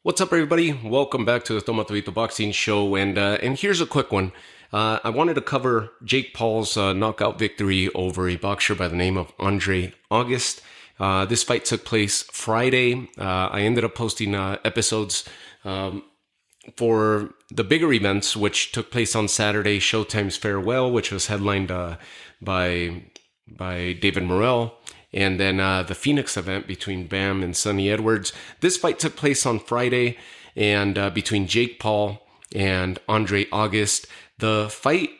What's up, everybody? Welcome back to the Tomatito Boxing Show, and here's a quick one. I wanted to cover Jake Paul's knockout victory over a boxer by the name of Andre August. This fight took place Friday. I ended up posting episodes for the bigger events, which took place on Saturday. Showtime's Farewell, which was headlined by David Morrell. And then the Phoenix event between Bam and Sonny Edwards. This fight took place on Friday, and between Jake Paul and Andre August. The fight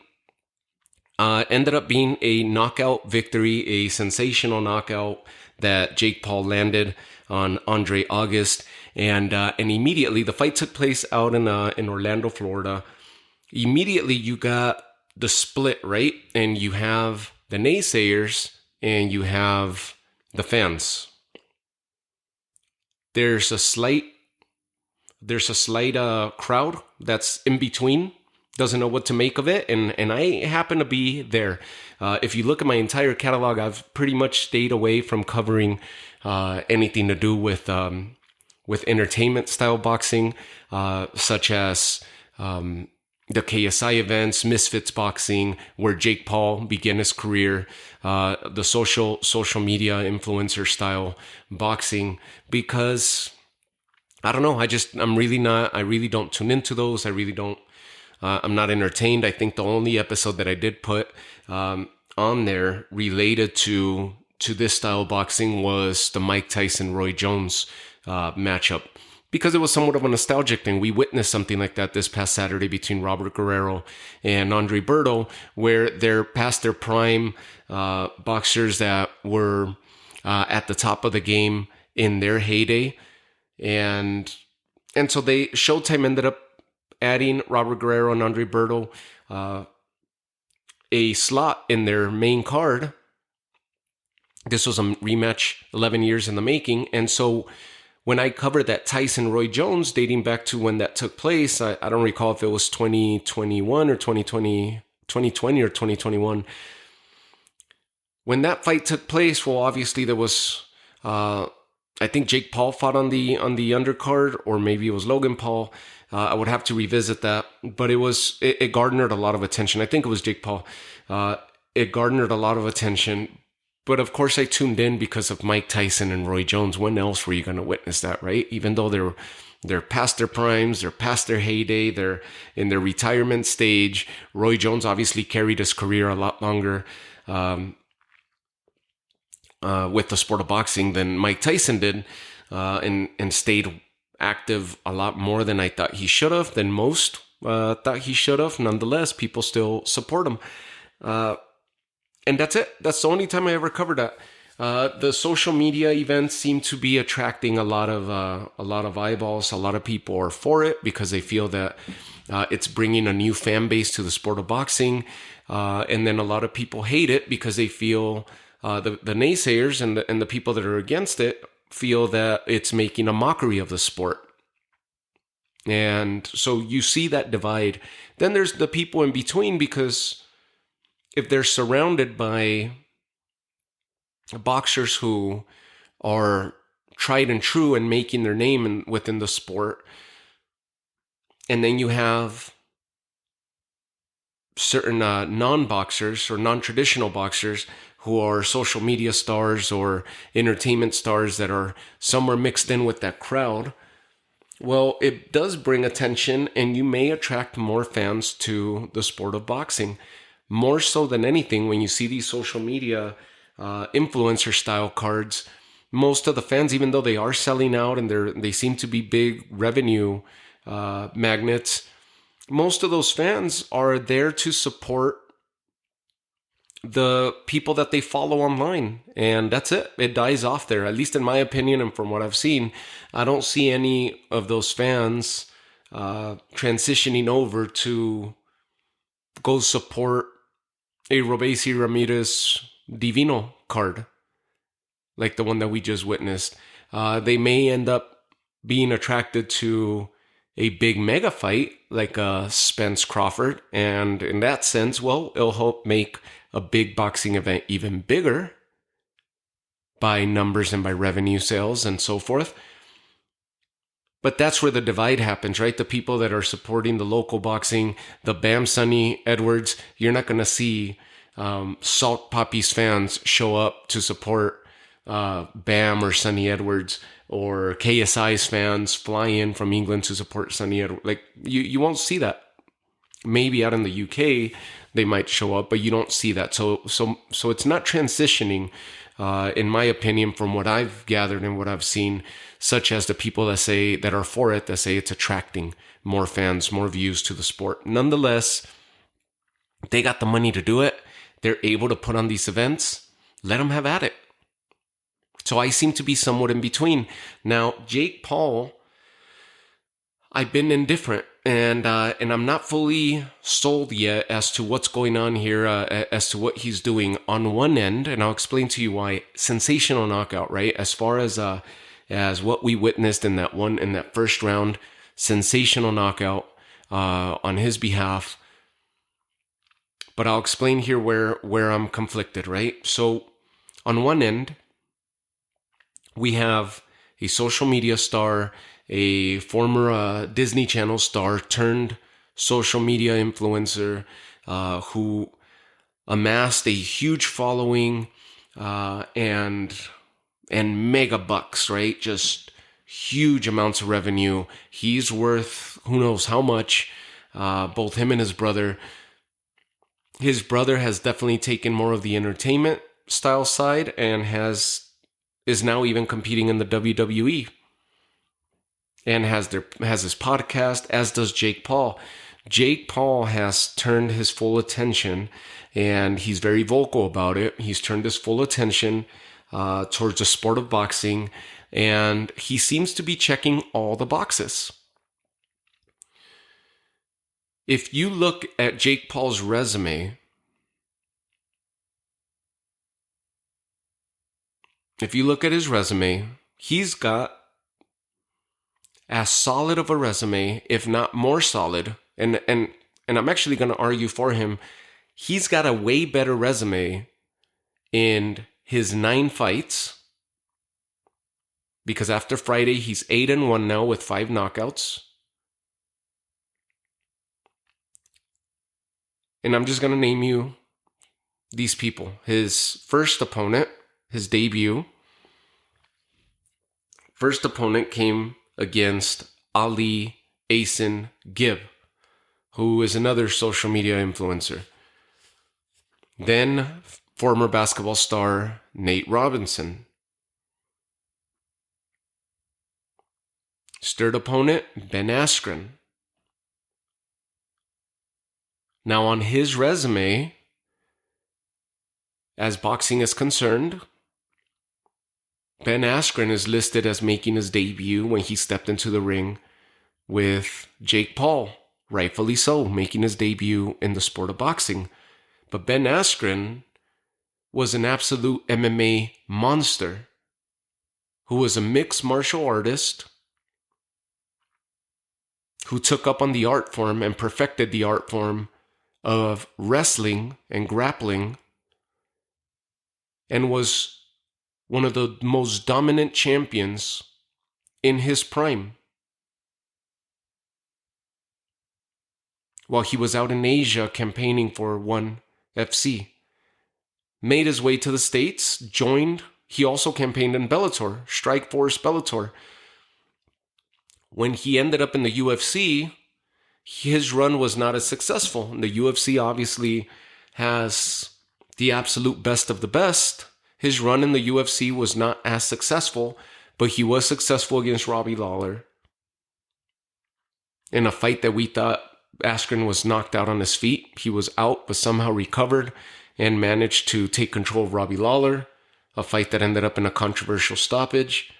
ended up being a knockout victory, a sensational knockout that Jake Paul landed on Andre August. And immediately, the fight took place out in Orlando, Florida. Immediately, you got the split, right? And you have the naysayers and you have the fans. There's a slight crowd that's in between, doesn't know what to make of it, and I happen to be there. If you look at my entire catalog, I've pretty much stayed away from covering anything to do with entertainment style boxing, such as the KSI events, Misfits Boxing, where Jake Paul began his career, the social media influencer style boxing, because I don't know, I really don't tune into those. I'm not entertained. I think the only episode that I did put on there related to this style of boxing was the Mike Tyson Roy Jones matchup, because it was somewhat of a nostalgic thing. We witnessed something like that this past Saturday between Robert Guerrero and Andre Berto, where they're past their prime, boxers that were at the top of the game in their heyday. And so Showtime ended up adding Robert Guerrero and Andre Berto a slot in their main card. This was a rematch 11 years in the making. And so when I covered that Tyson Roy Jones, dating back to when that took place, I don't recall if it was 2021 or 2020 or 2021. When that fight took place, well, obviously there was, I think Jake Paul fought on the undercard, or maybe it was Logan Paul. I would have to revisit that, but it garnered a lot of attention. I think it was Jake Paul. It garnered a lot of attention. But of course, I tuned in because of Mike Tyson and Roy Jones. When else were you going to witness that, right? Even though they're past their primes, they're past their heyday, they're in their retirement stage. Roy Jones obviously carried his career a lot longer with the sport of boxing than Mike Tyson did, and stayed active a lot more than I thought he should have, than most thought he should have. Nonetheless, people still support him. And that's it. That's the only time I ever covered that. The social media events seem to be attracting a lot of eyeballs. A lot of people are for it because they feel that it's bringing a new fan base to the sport of boxing. And then a lot of people hate it because they feel the naysayers and the people that are against it feel that it's making a mockery of the sport. And so you see that divide. Then there's the people in between, because if they're surrounded by boxers who are tried and true and making their name within the sport, and then you have certain non-boxers or non-traditional boxers who are social media stars or entertainment stars that are somewhere mixed in with that crowd, well, it does bring attention, and you may attract more fans to the sport of boxing. More so than anything, when you see these social media influencer style cards, most of the fans, even though they are selling out and they seem to be big revenue magnets, most of those fans are there to support the people that they follow online. And that's it. It dies off there, at least in my opinion. And from what I've seen, I don't see any of those fans transitioning over to go support a Robesi Ramirez Divino card like the one that we just witnessed. They may end up being attracted to a big mega fight like Spence Crawford, and in that sense, well, it'll help make a big boxing event even bigger by numbers and by revenue sales and so forth. But that's where the divide happens, right? The people that are supporting the local boxing, the Bam Sonny Edwards, you're not going to see Salt Poppies fans show up to support Bam or Sonny Edwards, or KSI's fans fly in from England to support Sonny Edwards. Like, you won't see that. Maybe out in the UK they might show up, but you don't see that. So it's not transitioning, in my opinion, from what I've gathered and what I've seen, such as the people that are for it, that say it's attracting more fans, more views to the sport. Nonetheless, they got the money to do it. They're able to put on these events. Let them have at it. So I seem to be somewhat in between. Now, Jake Paul, I've been indifferent, and I'm not fully sold yet as to what's going on here, as to what he's doing on one end, and I'll explain to you why. Sensational knockout, right? As far as what we witnessed in that first round, sensational knockout on his behalf. But I'll explain here where I'm conflicted, right? So on one end, we have a social media star, a former Disney Channel star turned social media influencer, who amassed a huge following, and mega bucks, right? Just huge amounts of revenue. He's worth who knows how much, both him and his brother. His brother has definitely taken more of the entertainment style side and is now even competing in the WWE. And has his podcast, as does Jake Paul. Jake Paul has turned his full attention, and he's very vocal about it. He's turned his full attention towards the sport of boxing, and he seems to be checking all the boxes. If you look at Jake Paul's resume, he's got as solid of a resume, if not more solid, and I'm actually going to argue for him. He's got a way better resume in his 9 fights, because after Friday, he's 8-1 now with 5 knockouts. And I'm just going to name you these people. His first opponent, his debut, came against Ali Asen Gibb, who is another social media influencer. Then former basketball star Nate Robinson. His third opponent, Ben Askren. Now, on his resume, as boxing is concerned, Ben Askren is listed as making his debut when he stepped into the ring with Jake Paul. Rightfully so, making his debut in the sport of boxing. But Ben Askren was an absolute MMA monster who was a mixed martial artist who took up on the art form and perfected the art form of wrestling and grappling, and was one of the most dominant champions in his prime. While he was out in Asia campaigning for ONE FC. Made his way to the States, he also campaigned in Bellator, Strikeforce Bellator. When he ended up in the UFC, his run was not as successful. The UFC obviously has the absolute best of the best. His run in the UFC was not as successful, but he was successful against Robbie Lawler in a fight that we thought Askren was knocked out on his feet. He was out, but somehow recovered and managed to take control of Robbie Lawler, a fight that ended up in a controversial stoppage.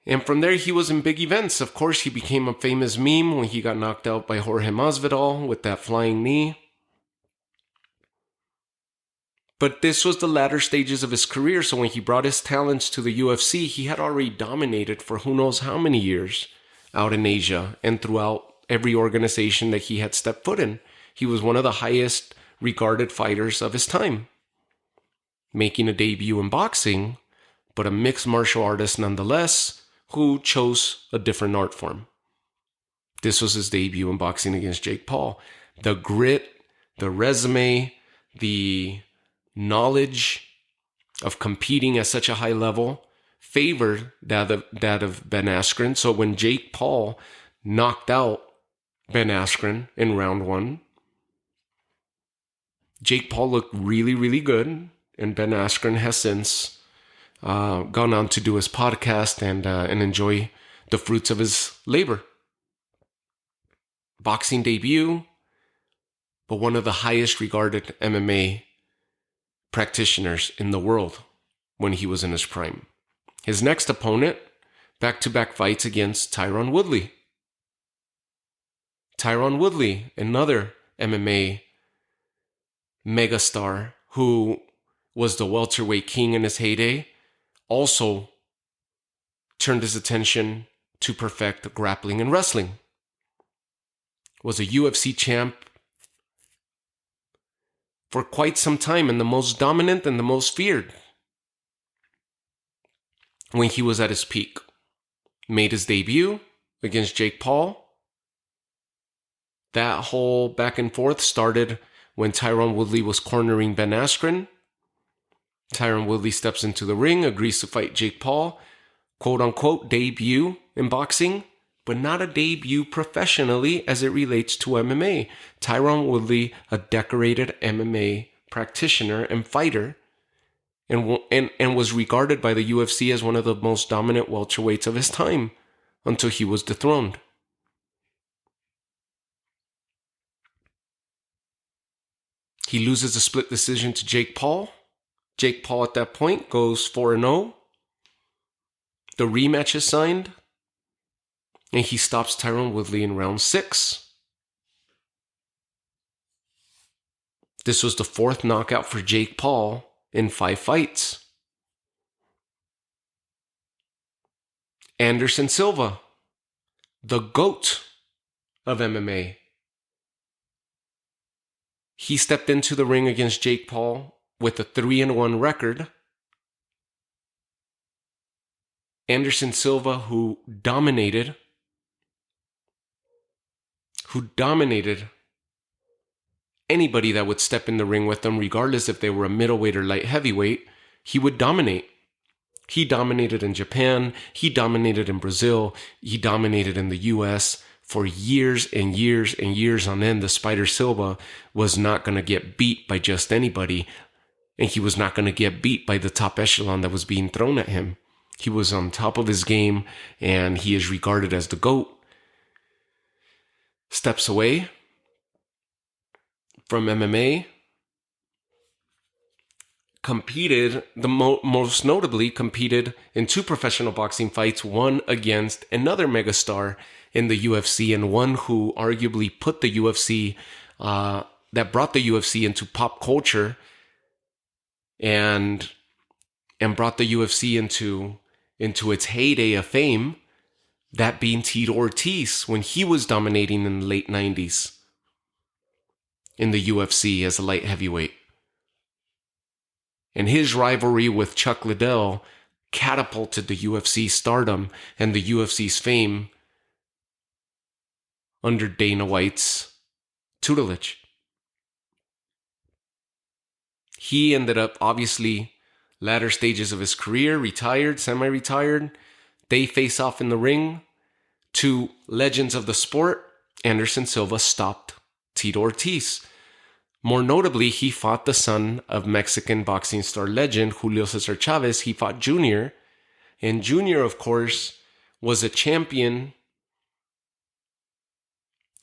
And from there, he was in big events. Of course, he became a famous meme when he got knocked out by Jorge Masvidal with that flying knee. But this was the latter stages of his career, so when he brought his talents to the UFC, he had already dominated for who knows how many years out in Asia and throughout every organization that he had stepped foot in. He was one of the highest regarded fighters of his time, making a debut in boxing, but a mixed martial artist nonetheless, who chose a different art form. This was his debut in boxing against Jake Paul. The grit, the resume, the knowledge of competing at such a high level favored that of Ben Askren. So when Jake Paul knocked out Ben Askren in round 1, Jake Paul looked really, really good, and Ben Askren has since gone on to do his podcast and enjoy the fruits of his labor. Boxing debut, but one of the highest regarded MMA practitioners in the world when he was in his prime. His next opponent, back-to-back fights against Tyron Woodley. Tyron Woodley, another MMA megastar who was the welterweight king in his heyday, also turned his attention to perfect grappling and wrestling. Was a UFC champ for quite some time and the most dominant and the most feared when he was at his peak. Made his debut against Jake Paul. That whole back and forth started when Tyron Woodley was cornering Ben Askren. Tyron Woodley steps into the ring, agrees to fight Jake Paul, quote unquote debut in boxing, but not a debut professionally as it relates to MMA. Tyron Woodley, a decorated MMA practitioner and fighter, and was regarded by the UFC as one of the most dominant welterweights of his time until he was dethroned. He loses a split decision to Jake Paul. Jake Paul at that point goes 4-0. The rematch is signed, and he stops Tyron Woodley in round 6. This was the 4th knockout for Jake Paul in 5 fights. Anderson Silva, the GOAT of MMA. He stepped into the ring against Jake Paul with a 3-1 record. Anderson Silva, who dominated anybody that would step in the ring with them, regardless if they were a middleweight or light heavyweight, he would dominate. He dominated in Japan, he dominated in Brazil, he dominated in the US for years and years and years on end. The Spider Silva was not going to get beat by just anybody, and he was not going to get beat by the top echelon that was being thrown at him. He was on top of his game, and he is regarded as the GOAT. Steps away from MMA, competed, most notably competed in 2 professional boxing fights, one against another megastar in the UFC, and one who arguably put the UFC, that brought the UFC into pop culture and brought the UFC into its heyday of fame, that being Tito Ortiz when he was dominating in the late 90s in the UFC as a light heavyweight. And his rivalry with Chuck Liddell catapulted the UFC stardom and the UFC's fame under Dana White's tutelage. He ended up, obviously, latter stages of his career, retired, semi-retired. They face off in the ring. 2 legends of the sport. Anderson Silva stopped Tito Ortiz. More notably, he fought the son of Mexican boxing star legend Julio Cesar Chavez. He fought Junior. And Junior, of course, was a champion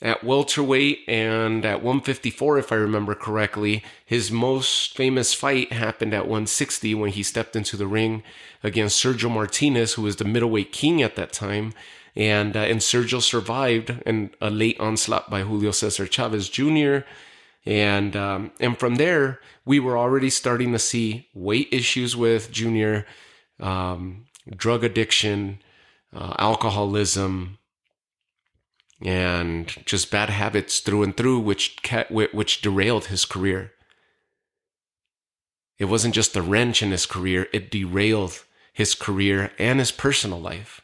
at welterweight and at 154, if I remember correctly. His most famous fight happened at 160 when he stepped into the ring against Sergio Martinez, who was the middleweight king at that time. And Sergio survived a late onslaught by Julio Cesar Chavez Jr. And from there, we were already starting to see weight issues with Junior, drug addiction, alcoholism, and just bad habits through and through, which derailed his career. It wasn't just a wrench in his career, it derailed his career and his personal life.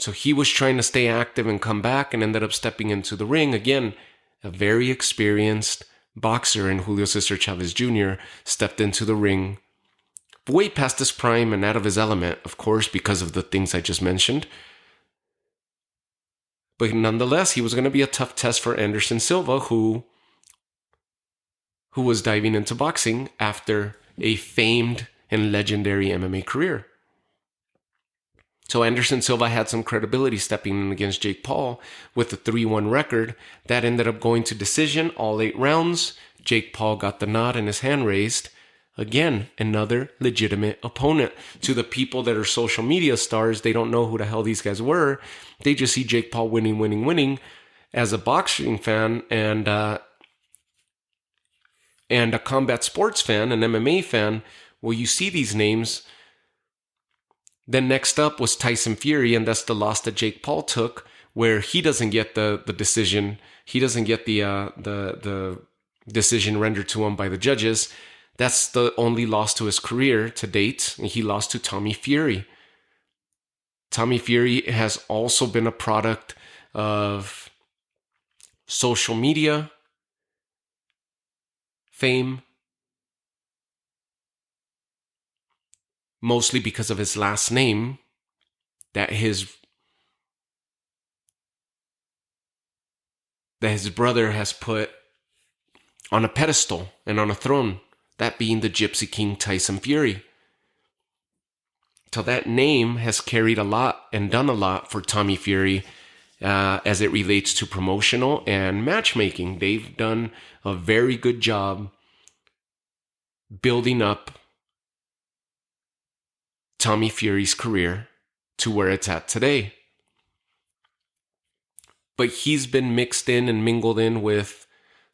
So he was trying to stay active and come back and ended up stepping into the ring. Again, a very experienced boxer in Julio Cesar Chavez Jr. stepped into the ring way past his prime and out of his element, of course, because of the things I just mentioned. But nonetheless, he was going to be a tough test for Anderson Silva, who was diving into boxing after a famed and legendary MMA career. So Anderson Silva had some credibility stepping in against Jake Paul with a 3-1 record. That ended up going to decision, all 8 rounds. Jake Paul got the nod and his hand raised. Again, another legitimate opponent. To the people that are social media stars, they don't know who the hell these guys were. They just see Jake Paul winning. As a boxing fan and a combat sports fan, an MMA fan, well, you see these names. Then next up was Tyson Fury, and that's the loss that Jake Paul took, where he doesn't get the decision. He doesn't get the decision rendered to him by the judges. That's the only loss to his career to date, and he lost to Tommy Fury. Tommy Fury has also been a product of social media fame, mostly because of his last name that his brother has put on a pedestal and on a throne, that being the Gypsy King Tyson Fury. So that name has carried a lot and done a lot for Tommy Fury as it relates to promotional and matchmaking. They've done a very good job building up Tommy Fury's career to where it's at today. But he's been mixed in and mingled in with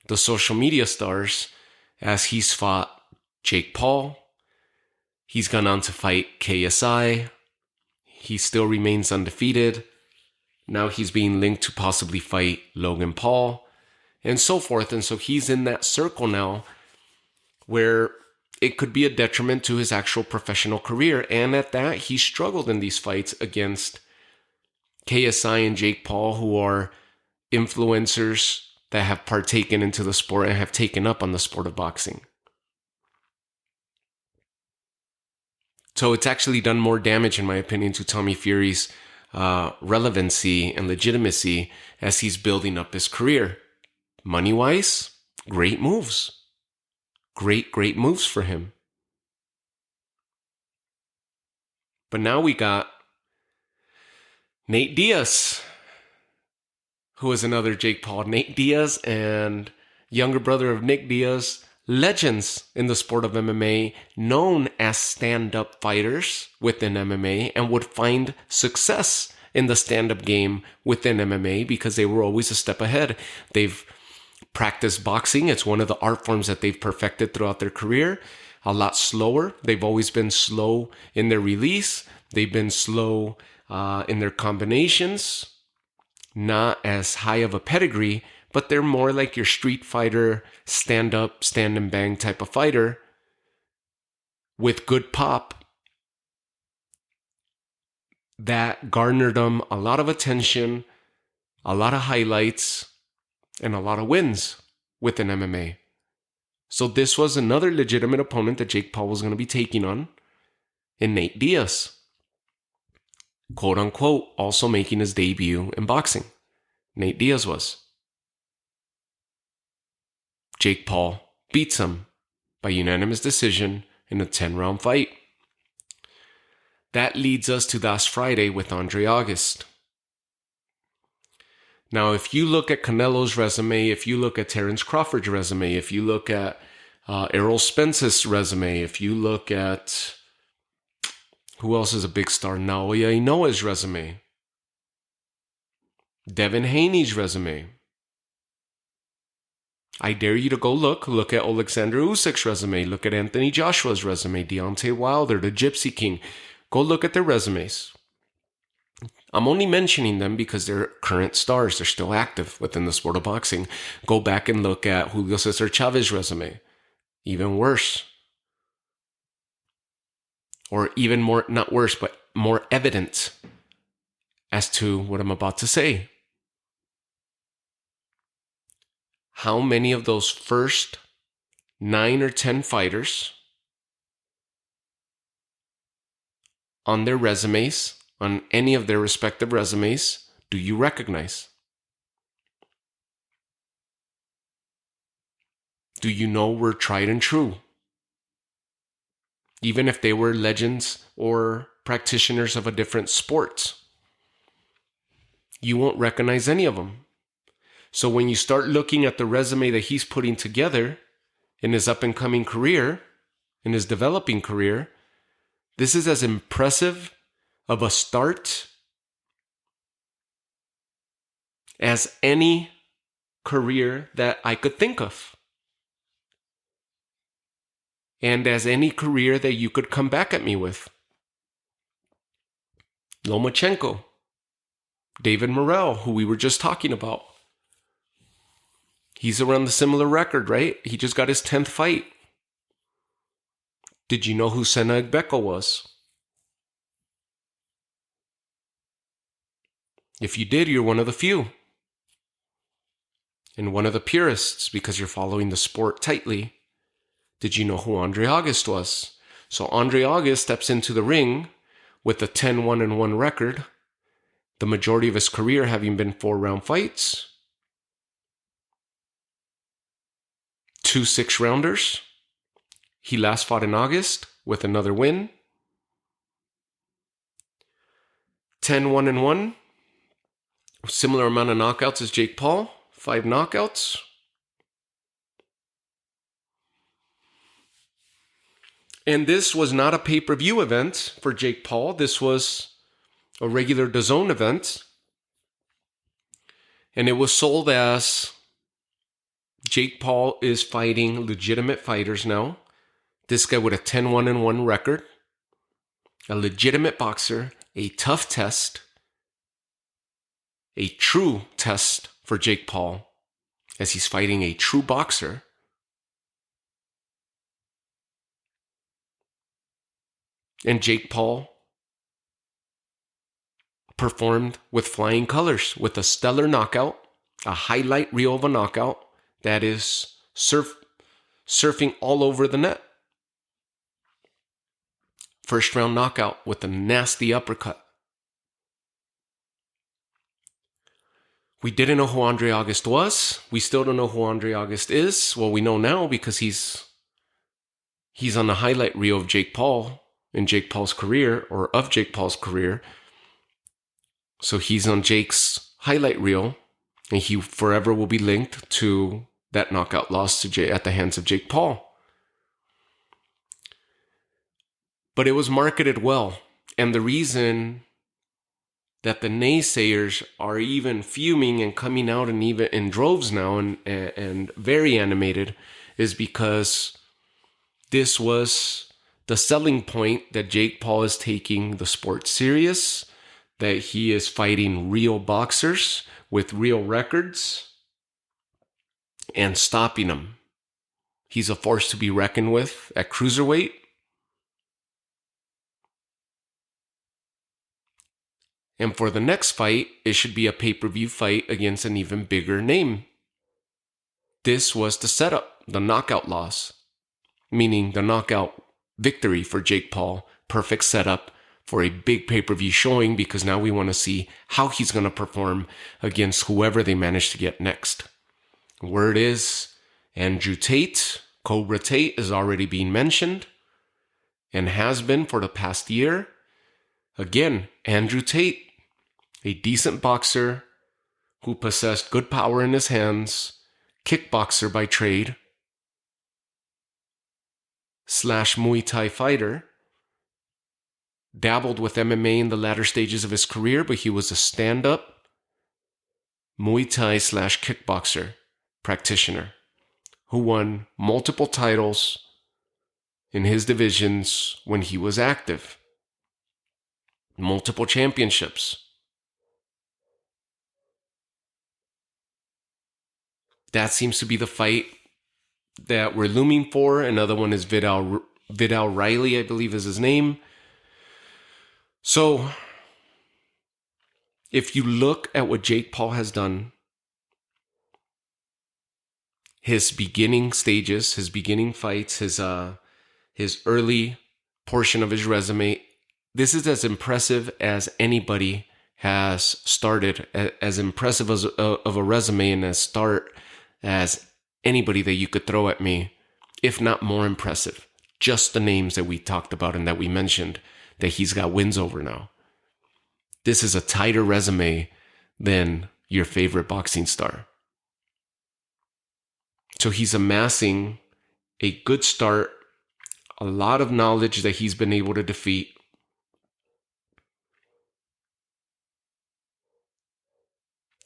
the social media stars as he's fought Jake Paul. He's gone on to fight KSI. He still remains undefeated. Now he's being linked to possibly fight Logan Paul and so forth. And so he's in that circle now where it could be a detriment to his actual professional career. And at that, he struggled in these fights against KSI and Jake Paul, who are influencers that have partaken into the sport and have taken up on the sport of boxing. So it's actually done more damage, in my opinion, to Tommy Fury's relevancy and legitimacy as he's building up his career. Money-wise, great moves. Great moves for him. But now we got Nate Diaz, who is another Jake Paul. Nate Diaz and younger brother of Nick Diaz, legends in the sport of MMA, known as stand-up fighters within MMA, and would find success in the stand-up game within MMA because they were always a step ahead. They've practiced boxing. It's one of the art forms that they've perfected throughout their career. A lot slower. They've always been slow in their release. They've been slow in their combinations. Not as high of a pedigree, but they're more like your street fighter, stand up, stand and bang type of fighter with good pop that garnered them a lot of attention, a lot of highlights, and a lot of wins within MMA. So this was another legitimate opponent that Jake Paul was going to be taking on in Nate Diaz. Quote unquote, also making his debut in boxing. Nate Diaz was. Jake Paul beats him by unanimous decision in a 10-round fight. That leads us to last Friday with Andre August. Now, if you look at Canelo's resume, if you look at Terence Crawford's resume, if you look at Errol Spence's resume, if you look at who else is a big star? Naoya Inoue's resume, Devin Haney's resume. I dare you to go look at Alexander Usyk's resume, look at Anthony Joshua's resume, Deontay Wilder, the Gypsy King. Go look at their resumes. I'm only mentioning them because they're current stars. They're still active within the sport of boxing. Go back and look at Julio Cesar Chavez's resume. Even worse. Or even more, not worse, but more evident as to what I'm about to say. How many of those first 9 or 10 fighters on their resumes, on any of their respective resumes, do you recognize? Do you know were tried and true? Even if they were legends or practitioners of a different sport, you won't recognize any of them. So when you start looking at the resume that he's putting together in his up and coming career, in his developing career, this is as impressive of a start as any career that I could think of. And as any career that you could come back at me with. Lomachenko, David Morrell, who we were just talking about. He's around the similar record, right? He just got his 10th fight. Did you know who Sena Agbeko was? If you did, you're one of the few. And one of the purists, because you're following the sport tightly. Did you know who Andre August was? So Andre August steps into the ring with a 10-1-1 record, the majority of his career having been 4-round fights, 2 6-rounders. He last fought in August with another win. 10-1-1, similar amount of knockouts as Jake Paul, 5 knockouts. And this was not a pay-per-view event for Jake Paul. This was a regular DAZN event. And it was sold as Jake Paul is fighting legitimate fighters now. This guy with a 10-1-1 record. A legitimate boxer. A tough test. A true test for Jake Paul as he's fighting a true boxer. And Jake Paul performed with flying colors, with a stellar knockout, a highlight reel of a knockout that is surfing all over the net. First round knockout with a nasty uppercut. We didn't know who Andre August was. We still don't know who Andre August is. Well, we know now because he's on the highlight reel of Jake Paul. In Jake Paul's career, or of Jake Paul's career. So he's on Jake's highlight reel, and he forever will be linked to that knockout loss to Jake at the hands of Jake Paul. But it was marketed well, and the reason that the naysayers are even fuming and coming out and even in droves now and very animated is because this was the selling point that Jake Paul is taking the sport serious, that he is fighting real boxers with real records and stopping them. He's a force to be reckoned with at cruiserweight. And for the next fight, it should be a pay-per-view fight against an even bigger name. This was the setup, the knockout loss, meaning the knockout victory for Jake Paul. Perfect setup for a big pay-per-view showing because now we want to see how he's going to perform against whoever they manage to get next. Word is Andrew Tate, Cobra Tate, is already being mentioned and has been for the past year. Again, Andrew Tate, a decent boxer who possessed good power in his hands, kickboxer by trade, / Muay Thai fighter, dabbled with MMA in the latter stages of his career, but he was a stand-up Muay Thai / kickboxer practitioner who won multiple titles in his divisions when he was active. Multiple championships. That seems to be the fight that we're looming for. Another one is Vidal Riley, I believe is his name. So If you look at what Jake Paul has done, his beginning stages, his beginning fights, his early portion of his resume, this is as impressive as anybody has started, as impressive as of a resume and as start as anybody that you could throw at me, if not more impressive. Just the names that we talked about and that we mentioned that he's got wins over now. This is a tighter resume than your favorite boxing star. So he's amassing a good start, a lot of knowledge that he's been able to defeat.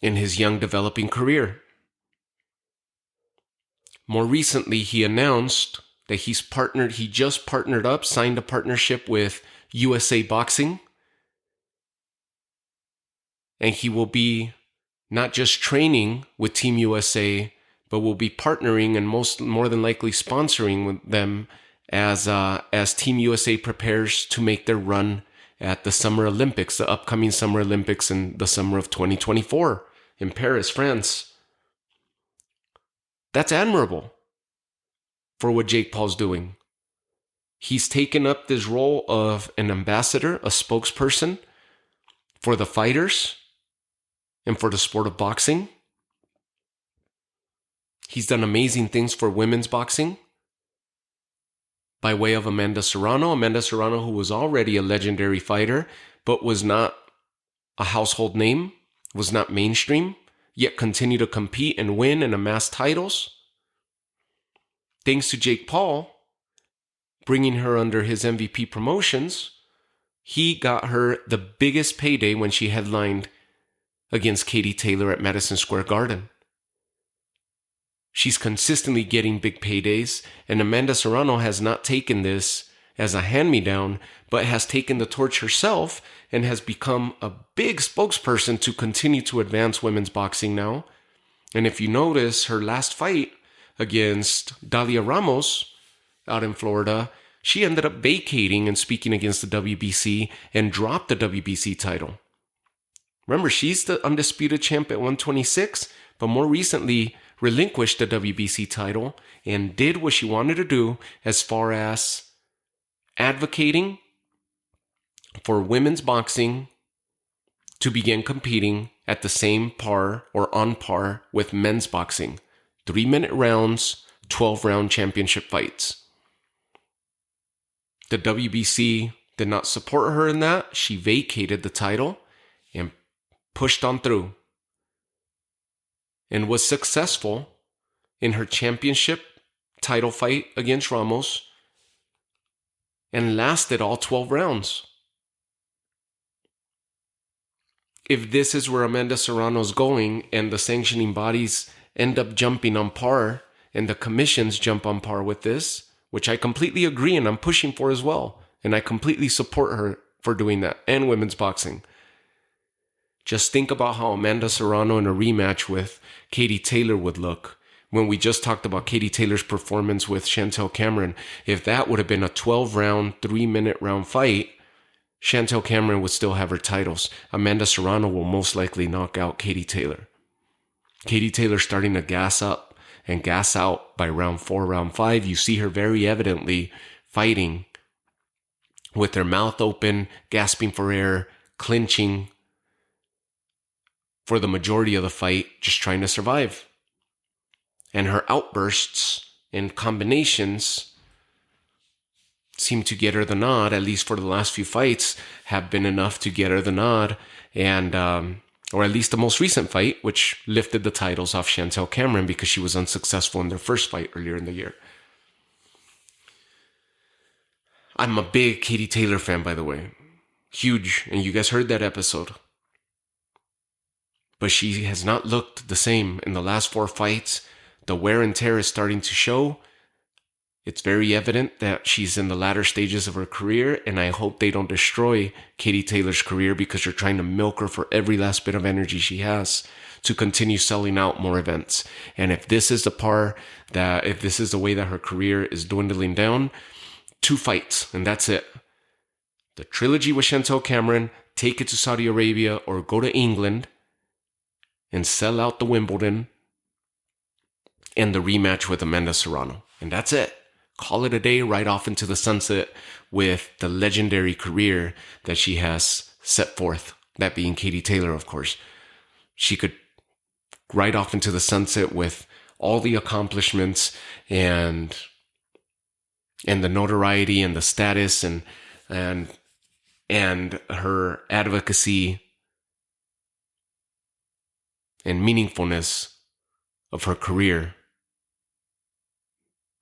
In his young developing career. More recently, he announced that he just partnered up, signed a partnership with USA Boxing. And he will be not just training with Team USA, but will be partnering and more than likely sponsoring with them as Team USA prepares to make their run at the Summer Olympics, the upcoming Summer Olympics in the summer of 2024 in Paris, France. That's admirable for what Jake Paul's doing. He's taken up this role of an ambassador, a spokesperson for the fighters and for the sport of boxing. He's done amazing things for women's boxing by way of Amanda Serrano. Amanda Serrano, who was already a legendary fighter, but was not a household name, was not mainstream, yet continued to compete and win and amass titles. Thanks to Jake Paul bringing her under his MVP promotions, he got her the biggest payday when she headlined against Katie Taylor at Madison Square Garden. She's consistently getting big paydays, and Amanda Serrano has not taken this as a hand-me-down, but has taken the torch herself and has become a big spokesperson to continue to advance women's boxing now. And if you notice, her last fight against Dalia Ramos out in Florida, she ended up vacating and speaking against the WBC and dropped the WBC title. Remember, she's the undisputed champ at 126, but more recently relinquished the WBC title and did what she wanted to do as far as advocating for women's boxing to begin competing at the same par or on par with men's boxing. 3-minute rounds, 12-round championship fights. The WBC did not support her in that. She vacated the title and pushed on through and was successful in her championship title fight against Ramos and lasted all 12 rounds. If this is where Amanda Serrano's going and the sanctioning bodies end up jumping on par and the commissions jump on par with this, which I completely agree and I'm pushing for as well, and I completely support her for doing that, and women's boxing. Just think about how Amanda Serrano in a rematch with Katie Taylor would look. When we just talked about Katie Taylor's performance with Chantel Cameron, if that would have been a 12-round, 3-minute round fight, Chantel Cameron would still have her titles. Amanda Serrano will most likely knock out Katie Taylor. Katie Taylor starting to gas up and gas out by round 4, round 5. You see her very evidently fighting with her mouth open, gasping for air, clinching for the majority of the fight, just trying to survive. And her outbursts and combinations seem to get her the nod, at least for the last few fights, have been enough to get her the nod, and or at least the most recent fight, which lifted the titles off Chantel Cameron because she was unsuccessful in their first fight earlier in the year. I'm a big Katie Taylor fan, by the way. Huge, and you guys heard that episode. But she has not looked the same in the last 4 fights. The wear and tear is starting to show. It's very evident that she's in the latter stages of her career, and I hope they don't destroy Katie Taylor's career because they're trying to milk her for every last bit of energy she has to continue selling out more events. And if this is if this is the way that her career is dwindling down, 2 fights, and that's it. The trilogy with Chantel Cameron, take it to Saudi Arabia or go to England and sell out the Wimbledon and the rematch with Amanda Serrano. And that's it. Call it a day, right off into the sunset with the legendary career that she has set forth. That being Katie Taylor, of course. She could ride off into the sunset with all the accomplishments and the notoriety and the status and her advocacy and meaningfulness of her career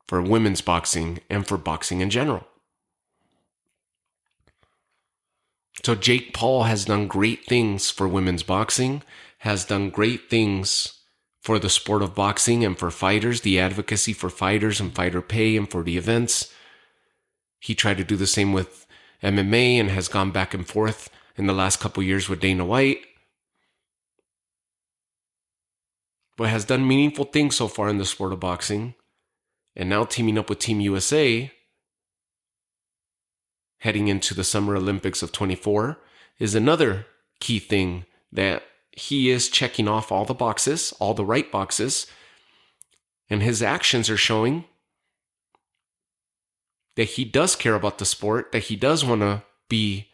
for women's boxing and for boxing in general. So Jake Paul has done great things for women's boxing, has done great things for the sport of boxing and for fighters, the advocacy for fighters and fighter pay and for the events. He tried to do the same with MMA and has gone back and forth in the last couple years with Dana White. But has done meaningful things so far in the sport of boxing. And now teaming up with Team USA, heading into the Summer Olympics of 24, is another key thing that he is checking off all the boxes, all the right boxes, and his actions are showing that he does care about the sport, that he does want to be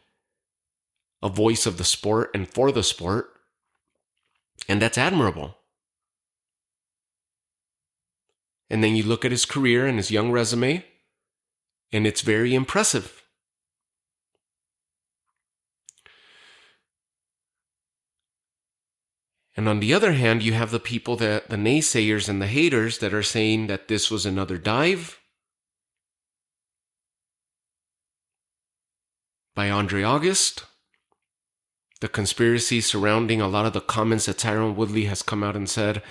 a voice of the sport and for the sport, and that's admirable. And then you look at his career and his young resume, and it's very impressive. And on the other hand, you have the people the naysayers and the haters that are saying that this was another dive by Andre August. The conspiracy surrounding a lot of the comments that Tyron Woodley has come out and said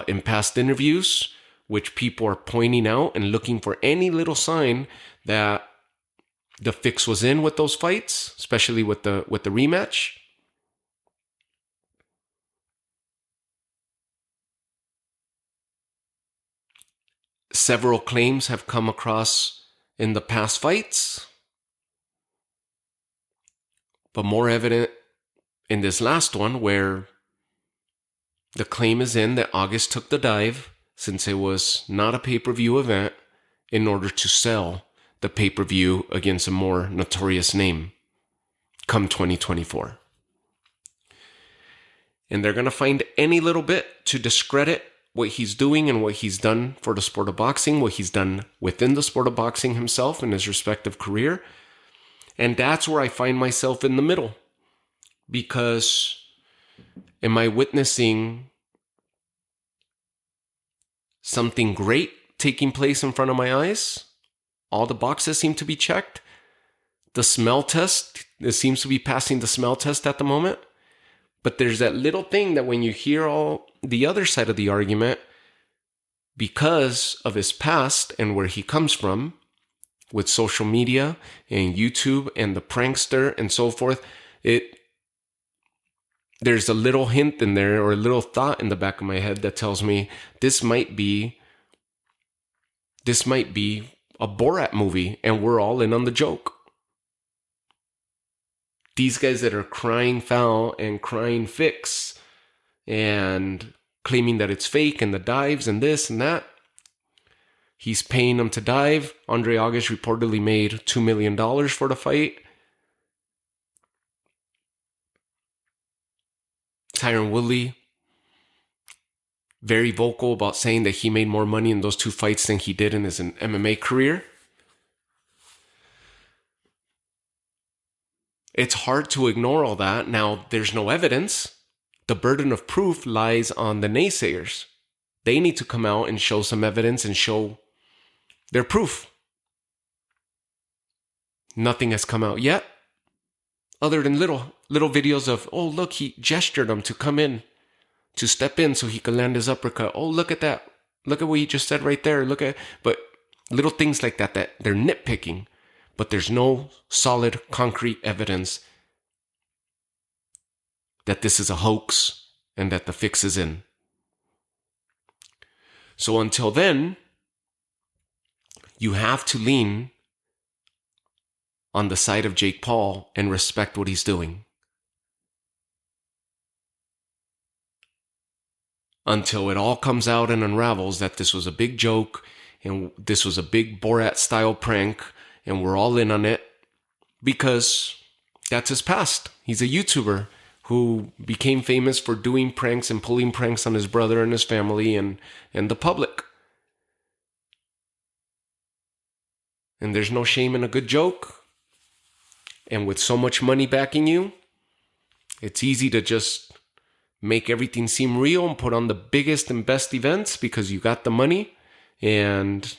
in past interviews, which people are pointing out and looking for any little sign that the fix was in with those fights, especially with the rematch. Several claims have come across in the past fights, but more evident in this last one where the claim is in that August took the dive since it was not a pay-per-view event in order to sell the pay-per-view against a more notorious name come 2024. And they're going to find any little bit to discredit what he's doing and what he's done for the sport of boxing, what he's done within the sport of boxing himself in his respective career. And that's where I find myself in the middle. Because am I witnessing something great taking place in front of my eyes? All the boxes seem to be checked. The smell test, it seems to be passing the smell test at the moment. But there's that little thing that when you hear all the other side of the argument, because of his past and where he comes from, with social media and YouTube and the prankster and so forth, there's a little hint in there or a little thought in the back of my head that tells me this might be a Borat movie and we're all in on the joke. These guys that are crying foul and crying fix and claiming that it's fake and the dives and this and that. He's paying them to dive. Andre August reportedly made $2 million for the fight. Tyron Woodley, very vocal about saying that he made more money in those two fights than he did in his MMA career. It's hard to ignore all that. Now, there's no evidence. The burden of proof lies on the naysayers. They need to come out and show some evidence and show their proof. Nothing has come out yet, other than little videos of, oh, look, he gestured him to come in, to step in so he could land his uppercut. Oh, look at that. Look at what he just said right there. But little things like that they're nitpicking. But there's no solid, concrete evidence that this is a hoax and that the fix is in. So until then, you have to lean on the side of Jake Paul and respect what he's doing. until it all comes out and unravels that this was a big joke and this was a big Borat style prank and we're all in on it because that's his past. He's a YouTuber who became famous for doing pranks and pulling pranks on his brother and his family and the public. And there's no shame in a good joke. And with so much money backing you, it's easy to just make everything seem real and put on the biggest and best events because you got the money and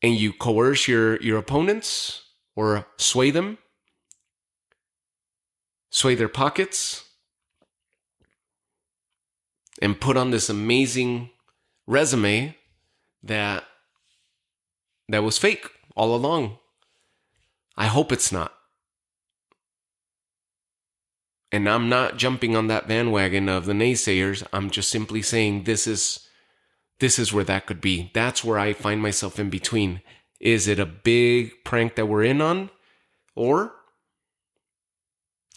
you coerce your opponents or sway them, sway their pockets, and put on this amazing resume that was fake all along. I hope it's not. And I'm not jumping on that bandwagon of the naysayers. I'm just simply saying this is where that could be. That's where I find myself in between. Is it a big prank that we're in on? Or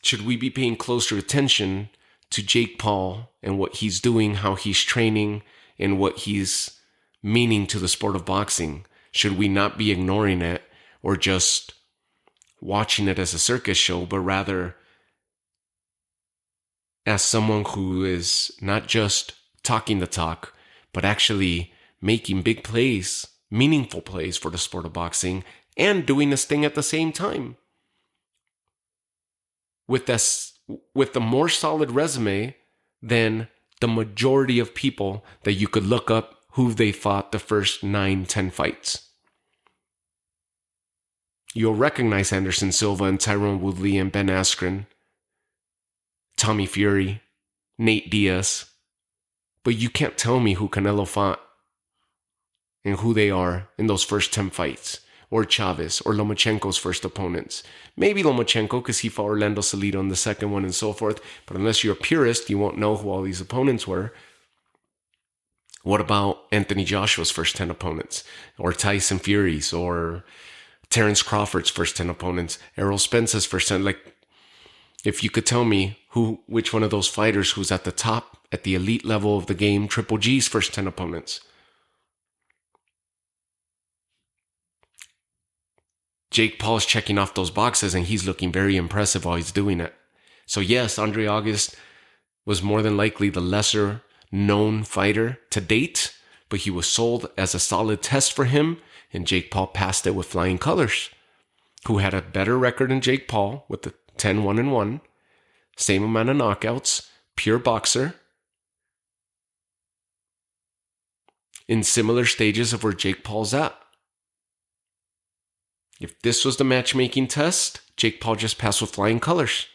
should we be paying closer attention to Jake Paul and what he's doing, how he's training, and what he's meaning to the sport of boxing? Should we not be ignoring it or just watching it as a circus show, but rather as someone who is not just talking the talk, but actually making big plays, meaningful plays for the sport of boxing, and doing this thing at the same time? With the more solid resume than the majority of people that you could look up who they fought the first 9-10 fights. You'll recognize Anderson Silva and Tyrone Woodley and Ben Askren, Tommy Fury, Nate Diaz, but you can't tell me who Canelo fought and who they are in those first 10 fights, or Chavez, or Lomachenko's first opponents. Maybe Lomachenko, because he fought Orlando Salido in the second one and so forth, but unless you're a purist, you won't know who all these opponents were. What about Anthony Joshua's first 10 opponents, or Tyson Fury's, or Terrence Crawford's first 10 opponents, Errol Spence's first 10? Like, if you could tell me which one of those fighters who's at the top, at the elite level of the game, Triple G's first 10 opponents. Jake Paul's checking off those boxes and he's looking very impressive while he's doing it. So yes, Andre August was more than likely the lesser known fighter to date, but he was sold as a solid test for him, and Jake Paul passed it with flying colors. Who had a better record than Jake Paul with the 10-1-1, same amount of knockouts, pure boxer, in similar stages of where Jake Paul's at. If this was the matchmaking test, Jake Paul just passed with flying colors,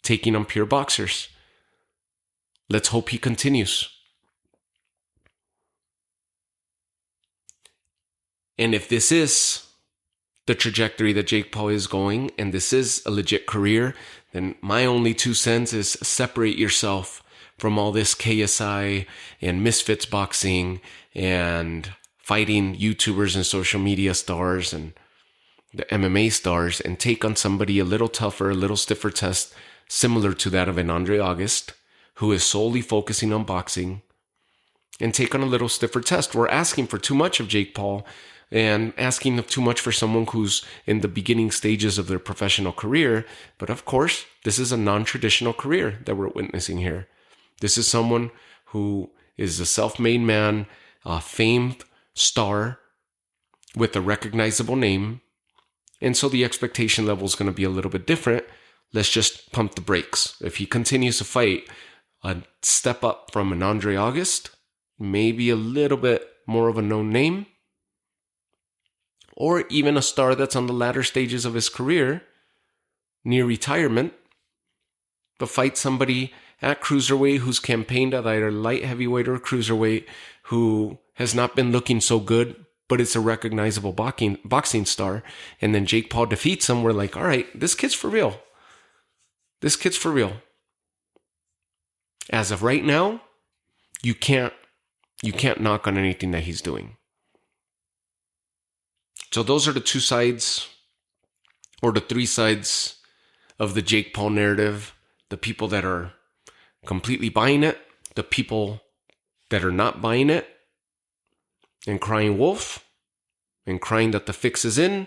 taking on pure boxers. Let's hope he continues. And if this is the trajectory that Jake Paul is going, and this is a legit career, then my only 2 cents is separate yourself from all this KSI and misfits boxing and fighting YouTubers and social media stars and the MMA stars, and take on somebody a little tougher, a little stiffer test, similar to that of an Andre August, who is solely focusing on boxing, and take on a little stiffer test. We're asking for too much of Jake Paul and asking too much for someone who's in the beginning stages of their professional career. But of course, this is a non-traditional career that we're witnessing here. This is someone who is a self-made man, a famed star with a recognizable name. And so the expectation level is going to be a little bit different. Let's just pump the brakes. If he continues to fight a step up from an Andre August, maybe a little bit more of a known name, or even a star that's on the latter stages of his career, near retirement, but fight somebody at cruiserweight who's campaigned at either light heavyweight or cruiserweight, who has not been looking so good, but it's a recognizable boxing star. And then Jake Paul defeats him. We're like, all right, this kid's for real. This kid's for real. As of right now, you can't knock on anything that he's doing. So those are the 2 sides, or the 3 sides of the Jake Paul narrative. The people that are completely buying it, the people that are not buying it and crying wolf and crying that the fix is in,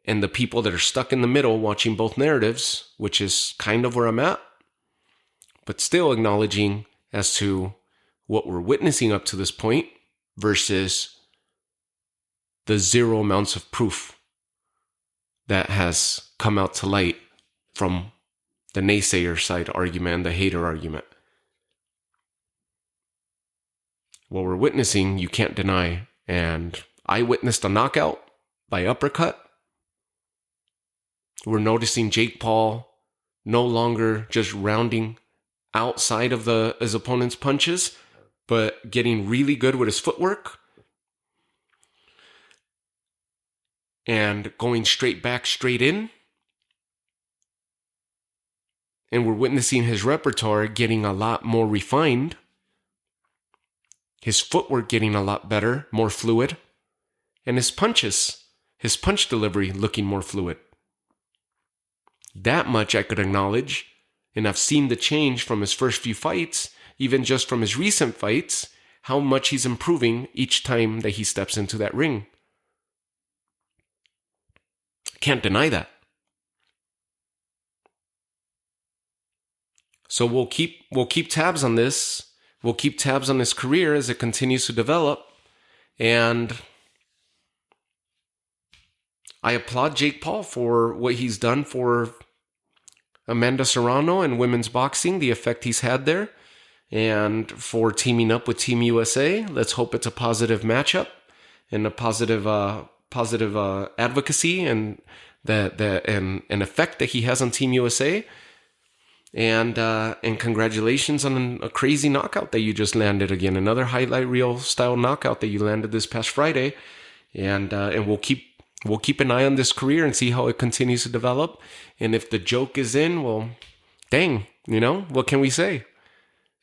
and the people that are stuck in the middle watching both narratives, which is kind of where I'm at, but still acknowledging as to what we're witnessing up to this point versus the zero amounts of proof that has come out to light from the naysayer side argument and the hater argument. What we're witnessing, you can't deny. And I witnessed a knockout by uppercut. We're noticing Jake Paul no longer just rounding outside of his opponent's punches, but getting really good with his footwork and going straight back, straight in. And we're witnessing his repertoire getting a lot more refined, his footwork getting a lot better, more fluid, and his punch delivery looking more fluid. That much I could acknowledge, and I've seen the change from his first few fights, even just from his recent fights, how much he's improving each time that he steps into that ring. Can't deny that. So we'll keep tabs on this. We'll keep tabs on his career as it continues to develop. And I applaud Jake Paul for what he's done for Amanda Serrano and women's boxing, the effect he's had there, and for teaming up with Team USA. Let's hope it's a positive matchup and a positive advocacy and an effect that he has on Team USA. And congratulations on a crazy knockout that you just landed again. Another highlight reel style knockout that you landed this past Friday. And we'll keep an eye on this career and see how it continues to develop. And if the joke is in, well, dang, what can we say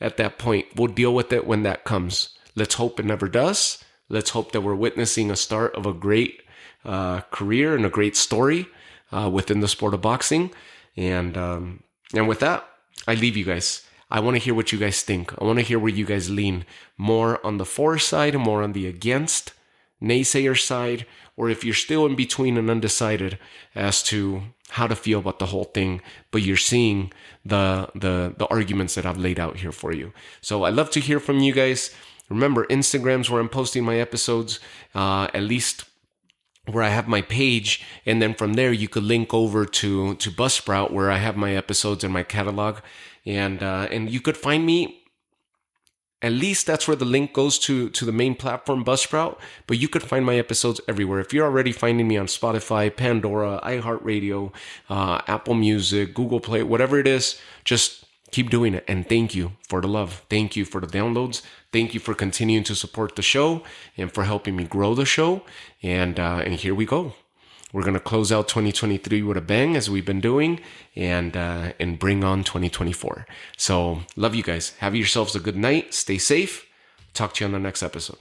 at that point? We'll deal with it when that comes. Let's hope it never does. Let's hope that we're witnessing a start of a great career and a great story within the sport of boxing. And with that, I leave you guys. I want to hear what you guys think. I want to hear where you guys lean. More on the for side, more on the against, naysayer side, or if you're still in between and undecided as to how to feel about the whole thing, but you're seeing the arguments that I've laid out here for you. So I'd love to hear from you guys. Remember, Instagram's where I'm posting my episodes, at least where I have my page, and then from there you could link over to Buzzsprout where I have my episodes in my catalog, and you could find me. At least that's where the link goes to the main platform, Buzzsprout, but you could find my episodes everywhere. If you're already finding me on Spotify, Pandora, iHeartRadio, Apple Music, Google Play, whatever it is, just keep doing it. And thank you for the love. Thank you for the downloads. Thank you for continuing to support the show and for helping me grow the show. And here we go. We're going to close out 2023 with a bang, as we've been doing, and bring on 2024. So love you guys. Have yourselves a good night. Stay safe. Talk to you on the next episode.